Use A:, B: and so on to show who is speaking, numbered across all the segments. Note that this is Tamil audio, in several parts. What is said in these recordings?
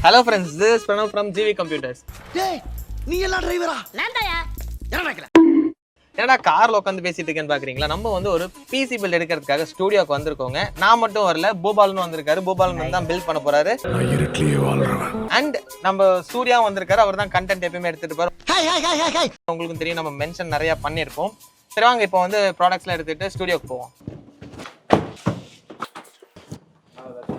A: Hello friends, this is Pranav from GV Computers.
B: டேய் நீ எல்லாம் டிரைவரா?
C: நான்தாயா.
A: என்னடா கார்ல உட்காந்து பேசிட்டு இருக்கேன்னு பாக்குறீங்களா? நம்ம வந்து ஒரு பிசி பில்ட் எடுக்கிறதுக்காக ஸ்டுடியோக்கு வந்திருக்கோங்க. நான் மட்டும் வரல, பூபாலனும் வந்திருக்காரு. பூபாலன் தான் பில்ட் பண்ண போறாரு. அண்ட் நம்ம சூர்யா வந்திருக்காரு. அவர் தான் கண்டென்ட் எப்பயுமே எடுத்துட்டு போறாரு.
B: ஹாய்
A: உங்களுக்கு தெரியும், நம்ம மென்ஷன் நிறைய பண்ணியிருப்போம். சரி வாங்க இப்போ வந்து ப்ராடக்ட்ஸ்லாம் எடுத்துட்டு ஸ்டுடியோக்கு போவோம்.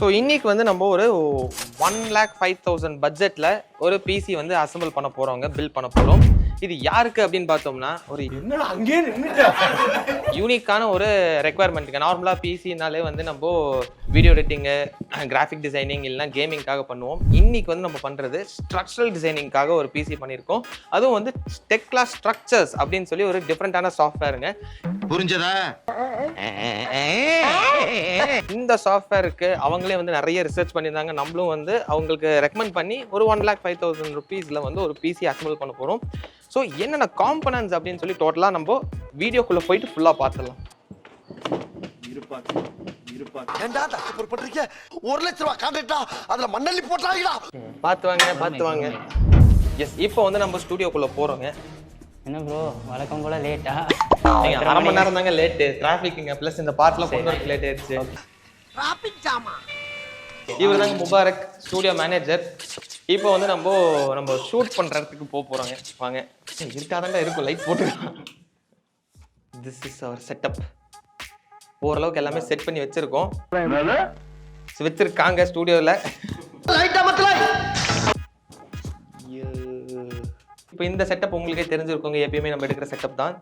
A: ஸோ இன்னைக்கு வந்து நம்ம ஒரு 1,05,000 பட்ஜெட்டில் ஒரு பிசி வந்து அசம்பிள் பண்ண போகிறோங்க, பில்ட் பண்ண போகிறோம். இது யாருக்கு அப்படின்னு பார்த்தோம்னா, ஒரு யூனிக்கான ஒரு ரெக்குவயர்மெண்ட்டுங்க. நார்மலாக பிசினாலே வந்து நம்ம வீடியோ எடிட்டிங்கு, கிராஃபிக் டிசைனிங் இல்லைனா கேமிங்காக பண்ணுவோம். இன்னைக்கு வந்து நம்ம பண்ணுறது ஸ்ட்ரக்சரல் டிசைனிங்காக ஒரு பிசி பண்ணியிருக்கோம். அதுவும் வந்து டெக்லா ஸ்ட்ரக்சர்ஸ் அப்படின்னு சொல்லி ஒரு டிஃப்ரெண்ட்டான சாஃப்ட்வேருங்க.
B: புரிஞ்சதா?
A: இந்த சாஃப்ட்வேருக்கு அவங்களே வந்து நிறைய ரிசர்ச் பண்ணியிருந்தாங்க. நம்மளும் வந்து அவங்களுக்கு ரெக்கமெண்ட் பண்ணி ஒரு 1,05,000 ருபீஸில் வந்து ஒரு பிசி அசம்பிள் பண்ண போகிறோம். ஸோ என்னென்ன காம்பனன்ட்ஸ் அப்படின்னு சொல்லி டோட்டலாக நம்ம வீடியோக்குள்ளே போயிட்டு ஃபுல்லாக பார்த்துடலாம்.
B: ஏண்டா தப்பு பண்றீங்க? 1 லட்சம் ரூபாய் கான்ட்ராக்டா? அதுல மண்ணள்ளி போட்டாங்கடா.
A: பார்த்து வாங்க. எஸ், இப்போ வந்து நம்ம ஸ்டுடியோக்குள்ளே போகிறோங்க.
C: என்ன ப்ரோ வழக்கம் போல லேட்டா?
A: நீங்கள் 1/2 மணி நேரம் தாங்க லேட்டு. டிராஃபிக்குங்க, ப்ளஸ் இந்த பார்ட்லாம் கொண்டு வரக்கு லேட் ஆயிடுச்சு.
B: டிராபிக் ஜாமா.
A: இவர் தாங்க முபாரக், ஸ்டூடியோ மேனேஜர். இப்போ வந்து நம்ம ஷூட் பண்ணுற இடத்துக்கு போகிறோங்க. வாங்க, இருக்காதாண்டா இருக்கும், லைட் போட்டுக்கலாம். This is our setup. ஓரளவுக்கு எல்லாமே செட் பண்ணி வச்சிருக்காங்க ஸ்டூடியோவில். இப்போ இந்த செட்டப் உங்களுக்கே தெரிஞ்சிருக்கோங்க, எப்பயுமே நம்ம எடுக்கிற செட்டப் தான்.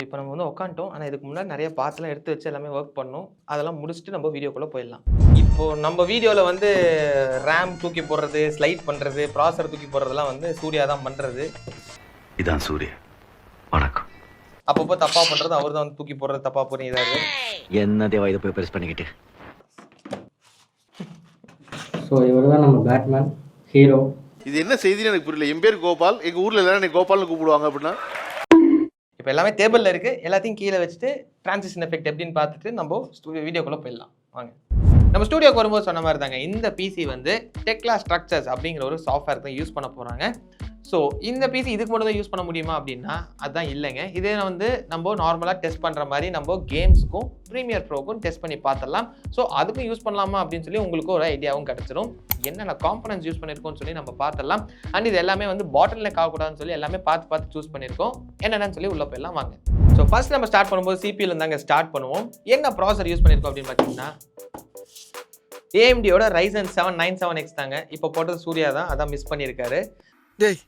A: இப்போ நம்ம வந்து உட்காந்துட்டோம். ஆனால் இதுக்கு முன்னாடி நிறைய பார்ட்ஸ்லாம் எடுத்து வச்சு எல்லாமே ஒர்க் பண்ணோம். அதெல்லாம் முடிச்சுட்டு நம்ம வீடியோக்குள்ளே போயிடலாம். இப்போ நம்ம வீடியோவில் வந்து ரேம் தூக்கி போடுறது, ஸ்லைட் பண்ணுறது, ப்ராசர் தூக்கி போடுறதுலாம் வந்து சூர்யா தான் பண்ணுறது.
D: இதான் சூர்யா. வணக்கம்.
A: அப்பப்போ தப்பாக பண்ணுறது அவர் தான் வந்து தூக்கி போடுறது, தப்பாக பண்ணிடுறாரு.
D: என்ன தேவா இதை போய் பெருசு பண்ணிக்கிட்டு.
E: ஸோ இவர் தான் நம்ம பேட்மேன் ஹீரோ.
F: இது என்ன செய்தின்னு எனக்கு புரியல. என் பேர் கோபால், எங்க ஊர்ல எல்லாரும் என்னை கோபால்னு கூப்பிடுவாங்க. அப்படின்னா
A: இப்போ எல்லாமே டேபிளில் இருக்குது. எல்லாத்தையும் கீழே வச்சுட்டு டிரான்சிஷன் எஃபெக்ட் எப்படின்னு பார்த்துட்டு நம்ம வீடியோக்குள்ளே போயிடலாம். வாங்க. நம்ம ஸ்டூடியோக்கு வரும்போது சொன்ன மாதிரி தாங்க, இந்த பிசி வந்து டெக்லா ஸ்ட்ரக்சர்ஸ் அப்படிங்கிற ஒரு சாஃப்ட்வேர் தான் யூஸ் பண்ண போகிறாங்க. ஸோ இந்த பிசி இதுக்கு மட்டும் தான் யூஸ் பண்ண முடியுமா அப்படின்னா அதுதான் இல்லைங்க. இதே வந்து நம்ம நார்மலாக டெஸ்ட் பண்ணுற மாதிரி நம்ம கேம்ஸ்க்கும் ப்ரீமியர் ப்ரோக்கும் டெஸ்ட் பண்ணி பார்த்துடலாம். ஸோ அதுக்கும் யூஸ் பண்ணலாமா அப்படின்னு சொல்லி உங்களுக்கு ஒரு ஐடியாவும் கிடச்சிரும். என்னென்ன காம்பனன்ட்ஸ் யூஸ் பண்ணியிருக்கோம்னு சொல்லி நம்ம பார்த்துடலாம். அண்ட் இது எல்லாமே வந்து பாட்டில் நெக் ஆகக்கூடாதுன்னு சொல்லி எல்லாமே பார்த்து சூஸ் பண்ணியிருக்கோம். என்னென்னு சொல்லி உள்ள போயிடலாம் வாங்க. ஸோ ஃபர்ஸ்ட் நம்ம ஸ்டார்ட் பண்ணும்போது சிபியில் இருந்தாங்க ஸ்டார்ட் பண்ணுவோம். என்ன ப்ராசர் யூஸ் பண்ணியிருக்கோம் அப்படின்னு பார்த்தீங்கன்னா AMDயோட Ryzen 7 97X தாங்க. இப்போ போட்டது சூர்யா தான், அதான் மிஸ் பண்ணியிருக்காரு.
B: டேய்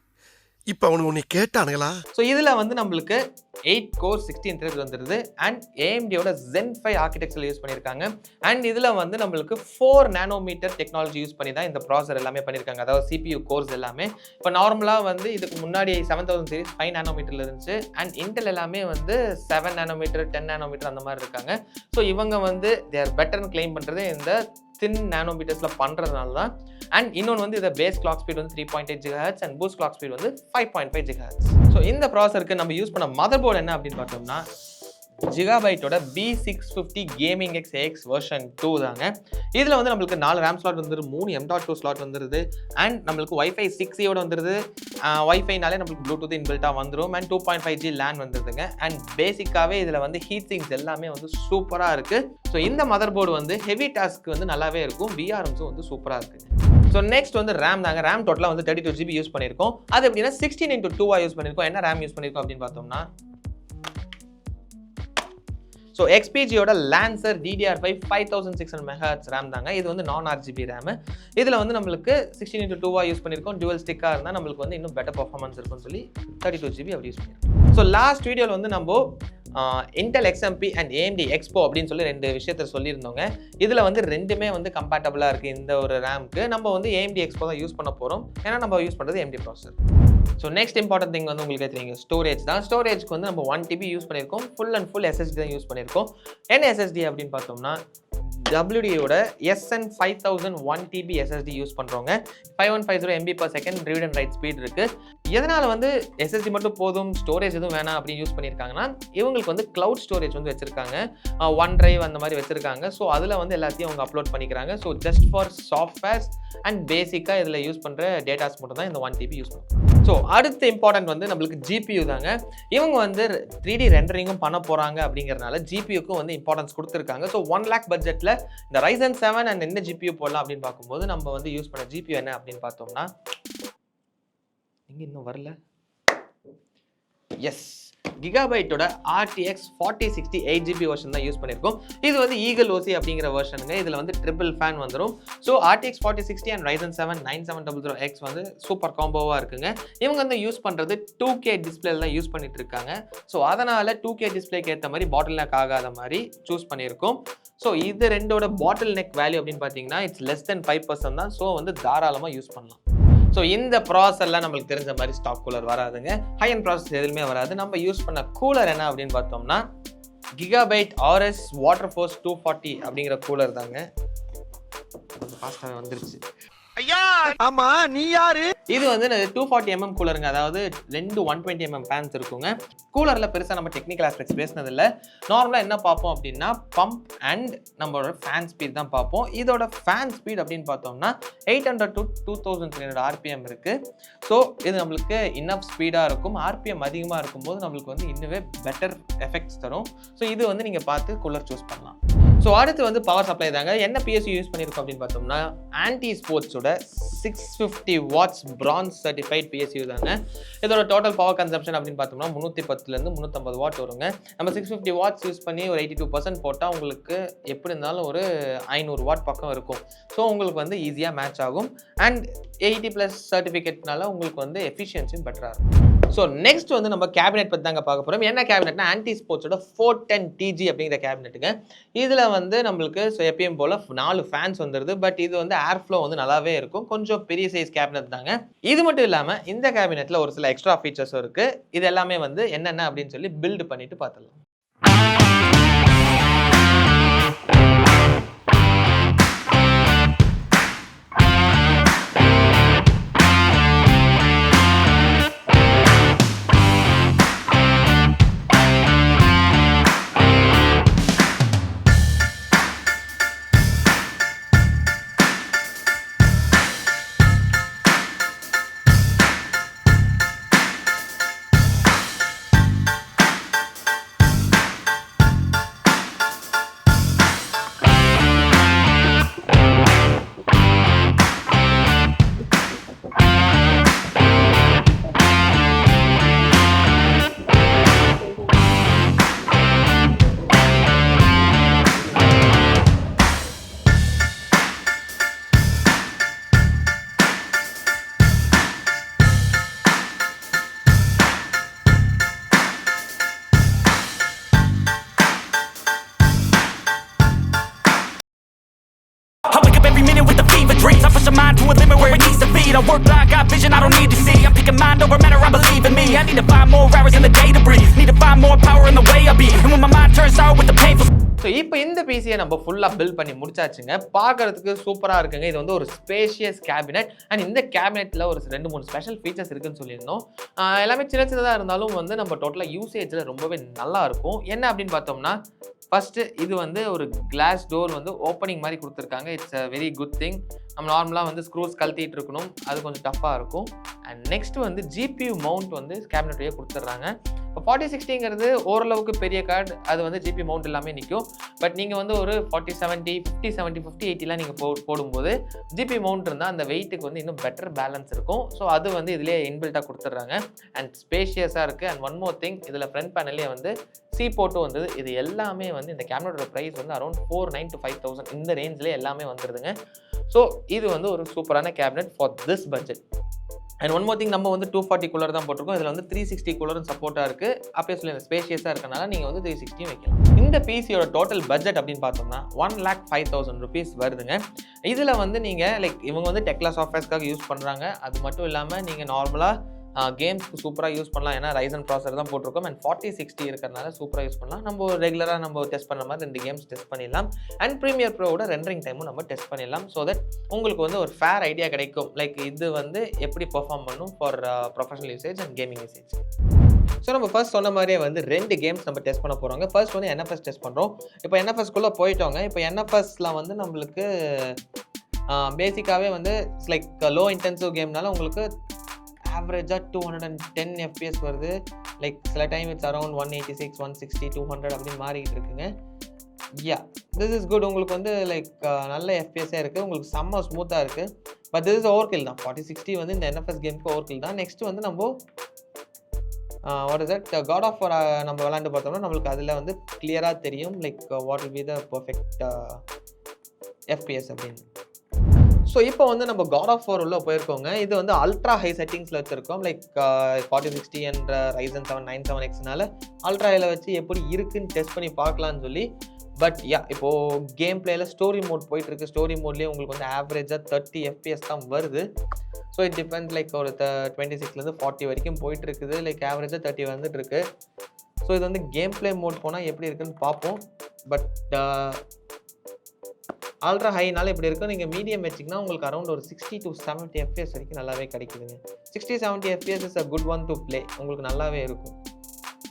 B: இப்போ அவனுக்கு உன்னை கேட்டானுங்களா?
A: ஸோ இதில் வந்து நம்மளுக்கு 8 கோர் 16 த்ரெட் வந்துடுது. அண்ட் AMDயோட Zen 5 ஆர்கிடெக்சர் யூஸ் பண்ணியிருக்காங்க. அண்ட் இதில் வந்து நம்மளுக்கு 4 நானோமீட்டர் டெக்னாலஜி யூஸ் பண்ணி தான் இந்த ப்ராசர் எல்லாமே பண்ணியிருக்காங்க. அதாவது CPU கோர்ஸ் எல்லாமே. இப்போ நார்மலாக வந்து இதுக்கு முன்னாடி 7000 சீரிஸ் 5 நானோமீட்டரில் இருந்துச்சு. அண்ட் இன்டெல் எல்லாமே வந்து 7 நானோமீட்டர் 10 நானோமீட்டர் அந்த மாதிரி இருக்காங்க. ஸோ இவங்க வந்து தேர் பெட்டர்னு கிளைம் பண்ணுறது இந்த தின் நானோமீட்டர்ஸில் பண்ணுறதுனால தான். அண்ட் இன்னொன்று வந்து இதை பேஸ் கிளாக் ஸ்பீட் வந்து 3.8 GHz and boost clock speed வந்து 5.5 GHz. ஸோ இந்த ப்ராசருக்கு நம்ம யூஸ் பண்ண மதர் போர்டு என்ன அப்படின்னு பார்த்தோம்னா ஜிகாபைட்டோட B650 Gaming X AX version 2 தாங்க. இதில் வந்து நம்மளுக்கு 4 RAM ஸ்லாட் வந்துருது, 3 M.2 ஸ்லாட் வந்துருது. அண்ட் நம்மளுக்கு Wi-Fi 6Eயோட வந்துருது. Wi-Fiனாலே நம்மளுக்கு ப்ளூடூத் இன்பில்ட்டாக வந்துடும். And 2.5G LAN வந்துருதுங்க. அண்ட் பேசிக்காகவே இதில் வந்து ஹீட் சிங்ஸ் எல்லாமே வந்து சூப்பராக இருக்குது. ஸோ இந்த மதர் போர்டு வந்து ஹெவி டாஸ்க்கு வந்து நல்லாவே இருக்கும். VRMஸும் வந்து சூப்பராக இருக்குது. ஸோ நெக்ஸ்ட் வந்து ரேம் தாங்க. ரேம் டோட்டலாக வந்து 32 GB யூஸ் பண்ணியிருக்கோம். அது எப்படின்னா 16x2 யூஸ் பண்ணியிருக்கோம். என்ன ரேம் யூஸ் பண்ணியிருக்கோம் அப்படின்னு பார்த்தோம்னா ஸோ XPGயோட Lancer DDR5 5600 MHz ரேம் தாங்க. இது வந்து நான் RGB ரேமு. இதில் வந்து நம்மளுக்கு 16x2 யூஸ் பண்ணியிருக்கோம். டுவல் ஸ்டிக்காக இருந்தால் நம்மளுக்கு வந்து இன்னும் பெட்டர் பர்ஃபார்மன்ஸ் இருக்கும்னு சொல்லி 32 GB அப்படி யூஸ் பண்ணியிருக்கோம். ஸோ லாஸ்ட் வீடியோவில் வந்து நம்ம Intel XMP and AMD Expo அப்படின்னு சொல்லி 2 விஷயத்தை சொல்லியிருந்தோங்க. இதில் வந்து ரெண்டுமே வந்து கம்பேட்டபிளாக இருக்குது. இந்த ஒரு ரேமுக்கு நம்ம வந்து AMD Expo தான் யூஸ் பண்ண போகிறோம். ஏன்னா நம்ம யூஸ் பண்ணுறது AMD ப்ராசர். ஸோ நெக்ஸ்ட் இம்பார்ட்டன்ட் திங் வந்து உங்களுக்கு தெரியுங்க, ஸ்டோரேஜ் தான். ஸ்டோரேஜ்க்கு வந்து நம்ம 1 TB யூஸ் பண்ணியிருக்கோம். ஃபுல் SSD தான் யூஸ் பண்ணியிருக்கோம். என்ன SSD அப்படின்னு பார்த்தோம்னா WD-யோட SN5000 1TB SSD யூஸ் பண்ணுறவங்க 5150 MB/s read and right speed இருக்குது. எதனால் வந்து SSD மட்டும் போதும், ஸ்டோரேஜ் எதுவும் வேணாம் அப்படின்னு யூஸ் பண்ணியிருக்காங்கன்னா, இவங்களுக்கு வந்து க்ளவுட் ஸ்டோரேஜ் வந்து வச்சுருக்காங்க, OneDrive அந்த மாதிரி வச்சுருக்காங்க. ஸோ அதில் வந்து எல்லாத்தையும் அவங்க அப்லோட் பண்ணிக்கிறாங்க. So just for softwares and பேசிக்காக இதில் யூஸ் பண்ணுற டேட்டாஸ் மட்டும் தான் இந்த 1TB யூஸ் பண்ணுறாங்க. ஸோ அடுத்த இம்பார்ட்டன்ட் வந்து நம்மளுக்கு GPU தாங்க. இவங்க வந்து 3D ரெண்டரிங்கும் பண்ண போகிறாங்க அப்படிங்கிறதுனால GPUக்கும் வந்து இம்பார்ட்டன்ஸ் கொடுத்துருக்காங்க. ஸோ 1 lakh பட்ஜெட்டில் இந்த Ryzen 7 அண்ட் என்ன GPU போடலாம் அப்படின்னு பார்க்கும்போது நம்ம வந்து யூஸ் பண்ண GPU என்ன அப்படின்னு பார்த்தோம்னா, இங்கே இன்னும் வரல, எஸ், கிகாபைட்டோட RTX 4060 8GB வெர்ஷன் தான் யூஸ் பண்ணியிருக்கோம். இது வந்து ஈகிள் OC அப்படிங்கிற வெர்ஷனுங்க. இதில் வந்து ட்ரிபிள் ஃபேன் வந்துடும். So RTX 4060 and Ryzen 7 9700X வந்து சூப்பர் காம்போவாக இருக்குங்க. இவங்க வந்து யூஸ் பண்ணுறது 2K டிஸ்பிளேல தான் யூஸ் பண்ணிட்டு இருக்காங்க. ஸோ அதனால் 2K டிஸ்பிளேக்கு ஏற்ற மாதிரி பாட்டில் நெக் ஆகாத மாதிரி சூஸ் பண்ணியிருக்கோம். ஸோ இது ரெண்டோட பாட்டில் நெக் வேல்யூ அப்படின்னு பார்த்தீங்கன்னா இட்ஸ் லெஸ் தென் 5% தான். ஸோ வந்து தாராளமாக யூஸ் பண்ணலாம். ஸோ இந்த ப்ராசஸ்லாம் நம்மளுக்கு தெரிஞ்ச மாதிரி ஸ்டாக் கூலர் வராதுங்க. ஹை அண்ட் ப்ராசஸ் எதுவுமே வராது. நம்ம யூஸ் பண்ண கூலர் என்ன அப்படின்னு பார்த்தோம்னா கிகாபைட் RS வாட்டர்ஃபோர்ஸ் 240 அப்படிங்கிற கூலர் தாங்க. கொஞ்சம் ஃபாஸ்ட்டாக வந்துருச்சு.
B: ஐயா ஆமா நீ யாரு?
A: இது வந்து 240mm கூலருங்க. அதாவது 2 120mm ஃபேன்ஸ் இருக்குங்க. கூலரில் பெருசாக நம்ம டெக்னிக்கல் ஆஸ்பெக்ட்ஸ் பேசினதில்ல. நார்மலாக என்ன பார்ப்போம் அப்படின்னா பம்ப் அண்ட் நம்மளோட ஃபேன் ஸ்பீட் தான் பார்ப்போம். இதோட ஃபேன் ஸ்பீட் அப்படின்னு பார்த்தோம்னா 800 to 2300 RPM இருக்குது. ஸோ இது நம்மளுக்கு இன்னஃப் ஸ்பீடாக இருக்கும். RPM அதிகமாக இருக்கும்போது நம்மளுக்கு வந்து இன்னுமே பெட்டர் எஃபெக்ட்ஸ் தரும். ஸோ இது வந்து நீங்கள் பார்த்து கூலர் சூஸ் பண்ணலாம். ஸோ அடுத்து வந்து பவர் சப்ளை தாங்க. என்ன PSU யூஸ் பண்ணியிருக்கோம் அப்படின்னு பார்த்தோம்னா anti ஸ்போர்ட்ஸோட 650 watts bronze certified PSU தாங்க. இதோட டோட்டல் பவர் கன்சம்ஷன் அப்படின்னு பார்த்தோம்னா 310 350 வாட் வருங்க. நம்ம 650 watts யூஸ் பண்ணி ஒரு 82% போட்டால் உங்களுக்கு எப்படி இருந்தாலும் ஒரு 500 வாட் பக்கம் இருக்கும். ஸோ உங்களுக்கு வந்து ஈஸியாக மேட்ச் ஆகும். அண்ட் 80+ சர்டிஃபிகேட்னால உங்களுக்கு வந்து எஃபிஷியன்சியும் பெட்டராக இருக்கும். ஸோ நெக்ஸ்ட் வந்து நம்ம கேபினெட் பற்றி தாங்க பார்க்க போகிறோம். என்ன கேபினெட்னா ஆன்டி ஸ்போர்ட்ஸோட 410TG அப்படிங்கிற கேபினெட்டுங்க. இதில் வந்து நம்மளுக்கு எப்பயும் போல் 4 ஃபேன்ஸ் வந்துடுது. பட் இது வந்து ஏர் ஃப்ளோ வந்து நல்லாவே இருக்கும். கொஞ்சம் பெரிய சைஸ் கேபினெட் தாங்க. இது மட்டும் இல்லாமல் இந்த கேபினெட்டில் ஒரு சில எக்ஸ்ட்ரா ஃபீச்சர்ஸும் இருக்குது. இது எல்லாமே வந்து என்னென்ன அப்படின்னு சொல்லி பில்டு பண்ணிட்டு பார்த்துடலாம்.
G: I work blind, got vision I don't need to see. I'm picking mind over matter, I believe in me. I need to find more hours in the day to breathe. Need to find more power in the way I be. And when my mind turns sour with the painful.
A: So இப்போ இந்த பிசியை நம்ம ஃபுல்லாக பில்ட் பண்ணி முடிச்சாச்சுங்க. பார்க்கறதுக்கு சூப்பராக இருக்குங்க. இது வந்து ஒரு ஸ்பேஷியஸ் கேபினெட். அண்ட் இந்த கேபினெட்டில் ஒரு 2-3 ஸ்பெஷல் ஃபீச்சர்ஸ் இருக்குன்னு சொல்லியிருந்தோம். எல்லாமே சின்ன சின்னதாக இருந்தாலும் வந்து நம்ம டோட்டலாக யூசேஜில் ரொம்பவே நல்லா இருக்கும். என்ன அப்படின்னு பார்த்தோம்னா ஃபஸ்ட்டு இது வந்து ஒரு கிளாஸ் டோர் வந்து ஓப்பனிங் மாதிரி கொடுத்துருக்காங்க. It's a very good thing. நம்ம நார்மலாக வந்து ஸ்க்ரூஸ் கழட்டிட்டு இருக்கணும், அது கொஞ்சம் டஃப்பாக இருக்கும். அண்ட் நெக்ஸ்ட் வந்து GPU மவுண்ட் வந்து கேபினெட்லேயே கொடுத்துட்றாங்க. இப்போ 4060ங்கிறது ஓரளவுக்கு பெரிய கார்டு, அது வந்து GPU மவுண்ட் எல்லாமே நிற்கும். பட் நீங்கள் வந்து ஒரு 4070 5070 5080 நீங்கள் போடும்போது GPU மவுண்ட் இருந்தால் அந்த வெயிட்டுக்கு வந்து இன்னும் பெட்டர் பேலன்ஸ் இருக்கும். ஸோ அது வந்து இதிலே இன்பில்ட்டாக கொடுத்துட்றாங்க. அண்ட் ஸ்பேஷியஸாக இருக்குது. அண்ட் ஒன் மோர் திங், இதில் ஃப்ரண்ட் பேனல்லே வந்து C போர்ட்டும் வந்தது. இது எல்லாமே வந்து இந்த கேபினெட்டோட ப்ரைஸ் வந்து அரௌண்ட் 4900 to 5000 இந்த ரேஞ்சில் எல்லாமே வந்துடுதுங்க. ஸோ இது வந்து ஒரு சூப்பரான cabinet for this budget. And one more thing, நம்ம வந்து 240 கூலர் தான் போட்டிருக்கோம். இதில் வந்து 360 கூலரும் சப்போர்ட்டாக இருக்குது. அப்படியே சொல்லி ஸ்பேஷியஸாக இருக்கனால நீங்கள் வந்து 360 வைக்கலாம். இந்த பிசியோட டோட்டல் பட்ஜெட் அப்படின்னு பார்த்தோம்னா 1,05,000 rupees வருதுங்க. இதில் வந்து நீங்கள் லைக் இவங்க வந்து டெக்லா சாஃப்ட்வேர்ஸ்க்காக யூஸ் பண்ணுறாங்க. அது மட்டும் இல்லாமல் நீங்கள் நார்மலாக கேம்ஸ்க்கு சூப்பராக யூஸ் பண்ணலாம். ஏன்னா Ryzen ப்ராசர் தான் போட்டிருக்கோம் அண்ட் 4060 இருக்கிறனால சூப்பராக யூஸ் பண்ணலாம். நம்ம ரெகுலராக நம்ம டெஸ்ட் பண்ணுற மாதிரி 2 கேம்ஸ் டெஸ்ட் பண்ணிடலாம். அண்ட் ப்ரீமியர் ப்ரோவோட ரெண்டரிங் டைமும் நம்ம டெஸ்ட் பண்ணிடலாம். ஸோ தட் உங்களுக்கு வந்து ஒரு ஃபேர் ஐடியா கிடைக்கும். லைக் இது வந்து எப்படி பெர்ஃபார்ம் பண்ணும் for professional usage and gaming usage. So நம்ம ஃபர்ஸ்ட் சொன்ன மாதிரியே வந்து 2 கேம்ஸ் நம்ம டெஸ்ட் பண்ண போகிறோங்க. ஃபர்ஸ்ட் வந்து NFS டெஸ்ட் பண்ணுறோம். இப்போ NFSக்குள்ளே போயிட்டோங்க. இப்போ NFSல வந்து நம்மளுக்கு பேசிக்காகவே வந்து இட்ஸ் லைக் லோ இன்டென்சிவ் கேம்னால உங்களுக்கு ஆவரேஜாக 210 FPS வருது. லைக் சில டைம் இட்ஸ் அரௌண்ட் 186, 160, 200 அப்படின்னு மாறிக்கிட்டு இருக்குங்க. This is good. உங்களுக்கு வந்து லைக் நல்ல எஃப்பிஎஸ்ஸாக இருக்குது. உங்களுக்கு செம்ம ஸ்மூத்தாக இருக்குது. But this is overkill தான். 4060 வந்து இந்த NFS கேமுக்கு ஓவர் கில் தான். நெக்ஸ்ட் வந்து நம்ம what is that God of War நம்ம விளாண்டு பார்த்தோம்னா நம்மளுக்கு அதில் வந்து கிளியராக தெரியும் like what will be the perfect FPS அப்படின்னு. ஸோ இப்போ வந்து நம்ம God of War உள்ள போயிருக்கோங்க. இது வந்து அல்ட்ரா ஹை செட்டிங்ஸில் வச்சுருக்கோம். லைக் 4060 என்ற Ryzen 7 97Xனால அல்ட்ரா ஹையில் வச்சு எப்படி இருக்குன்னு டெஸ்ட் பண்ணி பார்க்கலான்னு சொல்லி. பட் இப்போது கேம் பிளேயில் ஸ்டோரி மோட் போயிட்டுருக்கு. ஸ்டோரி மோட்லேயே உங்களுக்கு வந்து ஆவரேஜாக 30 FPS தான் வருது. ஸோ இட் டிபெண்ட் லைக் ஒரு 26லேருந்து 40 வரைக்கும் போயிட்டு இருக்குது. லைக் ஆவரேஜாக 30 வந்துட்டு இருக்கு. ஸோ இது வந்து கேம் பிளே மோட் போனால் எப்படி இருக்குன்னு பார்ப்போம். பட் அல்ட்ரா ஹைனால இப்படி இருக்கும். நீங்கள் மீடியம் வச்சிங்கன்னா உங்களுக்கு அரௌண்ட் ஒரு 60 to 70 FPS வரைக்கும் நல்லாவே கிடைக்குதுங்க. 60-70 FPS is a good one to play. உங்களுக்கு நல்லாவே இருக்கும்.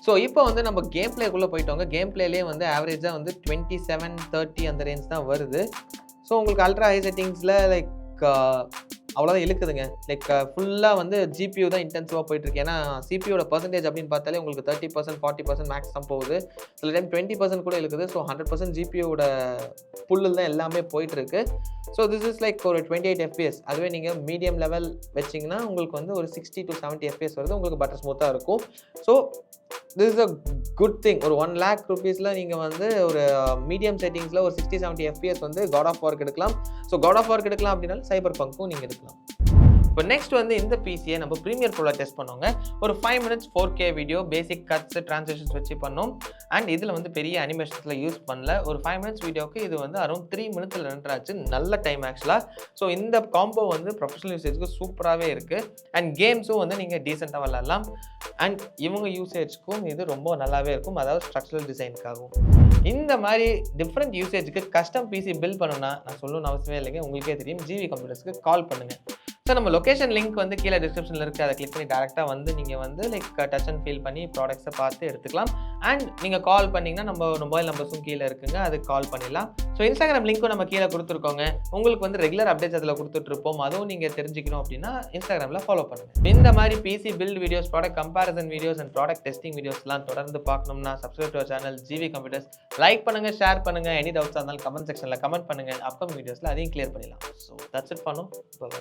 A: ஸோ இப்போ வந்து நம்ம கேம் பிளேக்குள்ளே போயிட்டோங்க. கேம் பிளேலேயே வந்து ஆவரேஜாக வந்து 27-30 அந்த ரேஞ்ச் தான் வருது. ஸோ உங்களுக்கு அல்ட்ரா ஹை செட்டிங்ஸில் லைக் அவ்வளோதான் இழுக்குதுங்க. லைக் ஃபுல்லாக வந்து GPU தான் இன்டென்சிவாக போயிட்டுருக்கு. ஏன்னா CPUவோட பர்சன்டேஜ் அப்படின்னு பார்த்தாலே உங்களுக்கு 30%, 40% மேக்ஸ் தான் போகுது. சில டைம் 20% கூட இழுக்குது. ஸோ 100% GPUவோட புல்லில் தான் எல்லாமே போயிட்டுருக்கு. ஸோ திஸ் இஸ் லைக் ஒரு 28 FPS. அதுவே நீங்கள் மீடியம் லெவல் வச்சிங்கன்னா உங்களுக்கு வந்து ஒரு 60 to 70 FPS வருது. உங்களுக்கு பட்டர் ஸ்மூத்தாக இருக்கும். So this is a good thing. ஒரு 1 lakh rupeesல நீங்கள் வந்து ஒரு மீடியம் செட்டிங்ஸில் ஒரு 60-70 FPS வந்து God of War எடுக்கலாம். ஸோ God of War எடுக்கலாம் அப்படின்னாலும் சைபர் பங்க்கும் நீங்கள் எடுக்கலாம். இப்போ நெக்ஸ்ட் வந்து இந்த பிசியை நம்ம ப்ரீமியர் ப்ரோவில் டெஸ்ட் பண்ணோங்க. ஒரு 5 minutes 4K வீடியோ, பேசிக் கட்ஸ், ட்ரான்சிஷன்ஸ் வச்சு பண்ணோம். அண்ட் இதில் வந்து பெரிய அனிமேஷன்ஸில் யூஸ் பண்ணல. ஒரு 5 minutes வீடியோக்கு இது வந்து அரௌண்ட் 3 minutes ரெண்டர் ஆச்சு. நல்ல டைம் ஆக்சுவலாக. ஸோ இந்த காம்போ வந்து ப்ரொஃபஷனல் யூசேஜ்க்கு சூப்பராகவே இருக்குது. அண்ட் கேம்ஸும் வந்து நீங்கள் டீசெண்டாக விளாட்லாம். அண்ட் இவங்க யூசேஜ்க்கும் இது ரொம்ப நல்லாவே இருக்கும். அதாவது ஸ்ட்ரக்சரல் டிசைனுக்காகவும். இந்த மாதிரி டிஃப்ரெண்ட் யூசேஜுக்கு கஸ்டம் பிசி பில்ட் பண்ணணும்னா நான் சொல்லணும்னு அவசியமே இல்லைங்க. உங்களுக்கே தெரியும். ஜிவி கம்ப்யூட்டர்ஸ்க்கு கால் பண்ணுங்கள். ஸோ நம்ம லொக்கேஷன் லிங்க் வந்து கீழே டிஸ்கிரிப்ஷனில் இருக்குது. அதை கிளிக் பண்ணி டேரெக்டாக வந்து நீங்கள் வந்து லைக் டச் அண்ட் ஃபீல் பண்ணி ப்ராடக்ட்ஸை பார்த்து எடுத்துக்கலாம். அண்ட் நீங்கள் கால் பண்ணிங்கன்னா நம்ம மொபைல் நம்பர்ஸும் கீழே இருக்குங்க. அதுக்கு கால் பண்ணிடலாம். ஸோ இன்ஸ்டாகிராம் லிங்க்கும் நம்ம கீழே கொடுத்துருக்கோங்க. உங்களுக்கு வந்து ரெகுலர் அப்டேட்ஸ் அதில் கொடுத்துட்ருப்போம். அதுவும் நீங்கள் தெரிஞ்சுக்கணும் அப்படின்னா இன்ஸ்டாகிராமில் ஃபாலோ பண்ணுங்கள். இந்த மாதிரி PC build videos, product comparison videos and product testing வீடியோஸ்லாம் தொடர்ந்து பார்க்கணும்னா subscribe to channel GV computers. Like பண்ணுங்கள், ஷேர் பண்ணுங்கள். எனி டவுட்ஸாக இருந்தாலும் கமெண்ட் செக்ஷனில் கமெண்ட் பண்ணுங்கள். அப்கமிங் வீடியோஸில் அதையும் கிளியர் பண்ணிடலாம். ஸோ தட்ஸ் இட் பண்ணும். பை.